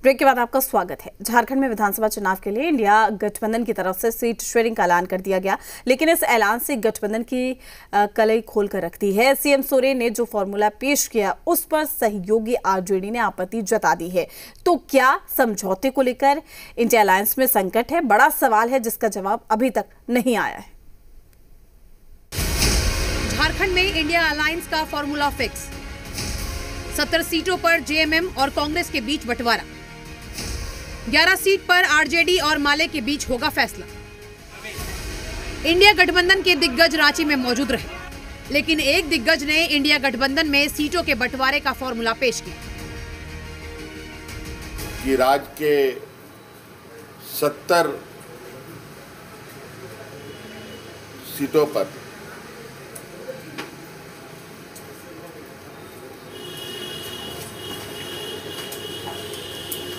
Break के बाद आपका स्वागत है। झारखंड में विधानसभा चुनाव के लिए इंडिया गठबंधन की तरफ से सीट शेयरिंग का ऐलान कर दिया गया, लेकिन इस ऐलान से गठबंधन की कलई खोल कर रख दी है। सीएम सोरेन ने जो फॉर्मूला पेश किया उस पर सहयोगी आरजेडी ने आपत्ति जता दी है। तो क्या समझौते को लेकर इंडिया अलायंस में संकट है? बड़ा सवाल है जिसका जवाब अभी तक नहीं आया है। झारखंड में इंडिया अलायंस का फॉर्मूला फिक्स, 70 सीटों पर जेएमएम और कांग्रेस के बीच बंटवारा, 11 सीट पर आरजेडी और माले के बीच होगा फैसला। इंडिया गठबंधन के दिग्गज रांची में मौजूद रहे, लेकिन एक दिग्गज ने इंडिया गठबंधन में सीटों के बंटवारे का फॉर्मूला पेश किया कि राज्य के 70 सीटों पर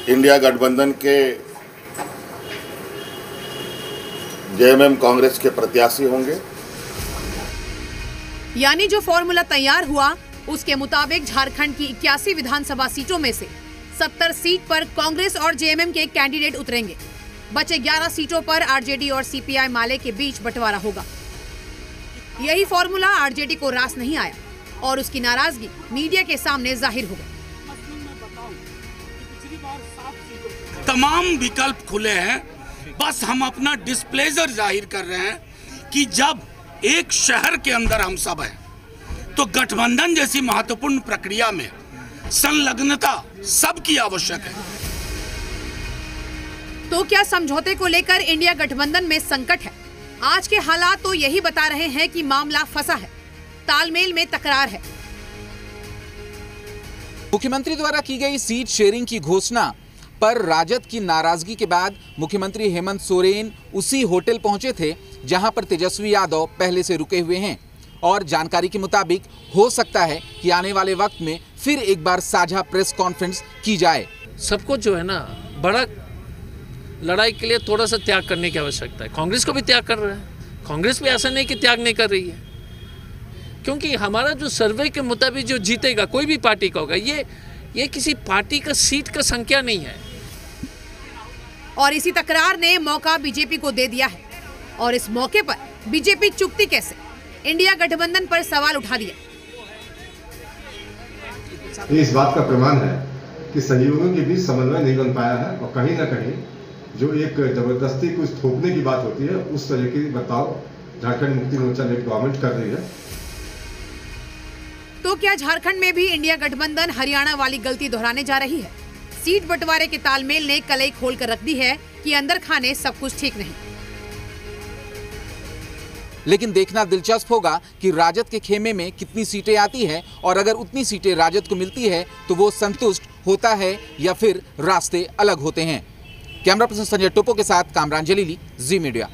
इंडिया गठबंधन के जेएमएम कांग्रेस के प्रत्याशी होंगे। यानी जो फॉर्मूला तैयार हुआ उसके मुताबिक झारखंड की 81 विधानसभा सीटों में से 70 सीट पर कांग्रेस और जेएमएम के कैंडिडेट उतरेंगे। बचे 11 सीटों पर आरजेडी और सीपीआई माले के बीच बंटवारा होगा। यही फॉर्मूला आरजेडी को रास नहीं आया और उसकी नाराजगी मीडिया के सामने जाहिर हो गई। तमाम विकल्प खुले हैं, बस हम अपना डिस्प्लेजर जाहिर कर रहे हैं कि जब एक शहर के अंदर हम सब हैं तो गठबंधन जैसी महत्वपूर्ण प्रक्रिया में संलग्नता सबकी आवश्यक है। तो क्या समझौते को लेकर इंडिया गठबंधन में संकट है? आज के हालात तो यही बता रहे हैं कि मामला फंसा है, तालमेल में तकरार है। मुख्यमंत्री द्वारा की गई सीट शेयरिंग की घोषणा पर राजद की नाराजगी के बाद मुख्यमंत्री हेमंत सोरेन उसी होटल पहुंचे थे जहां पर तेजस्वी यादव पहले से रुके हुए हैं और जानकारी के मुताबिक हो सकता है कि आने वाले वक्त में फिर एक बार साझा प्रेस कॉन्फ्रेंस की जाए। सबको जो है ना, बड़ा लड़ाई के लिए थोड़ा सा त्याग करने की आवश्यकता है। कांग्रेस को भी त्याग कर रहा है, कांग्रेस भी ऐसा नहीं कि त्याग नहीं कर रही है, क्योंकि हमारा जो सर्वे के मुताबिक जो जीतेगा कोई भी पार्टी का होगा, ये किसी पार्टी का सीट का संख्या नहीं है। और इसी तकरार ने मौका बीजेपी को दे दिया है और इस मौके पर बीजेपी चुकती कैसे? इंडिया गठबंधन पर सवाल उठा दिया। ये इस बात का प्रमाण है कि सहयोगियों के बीच समन्वय नहीं बन पाया है और कहीं ना कहीं जो एक जबरदस्ती को थोपने की बात होती है उस तरह की बर्ताव झारखंड मुक्ति मोर्चा ने गवर्नमेंट कर रही है। तो क्या झारखंड में भी इंडिया गठबंधन हरियाणा वाली गलती दोहराने जा रही है? सीट बंटवारे के तालमेल ने कलई खोल कर रख दी है कि अंदर खाने सब कुछ ठीक नहीं। लेकिन देखना दिलचस्प होगा कि राजद के खेमे में कितनी सीटें आती है और अगर उतनी सीटें राजद को मिलती है तो वो संतुष्ट होता है या फिर रास्ते अलग होते हैं। कैमरा पर्सन संजय टोपो के साथ कामरान जलीली, जी मीडिया।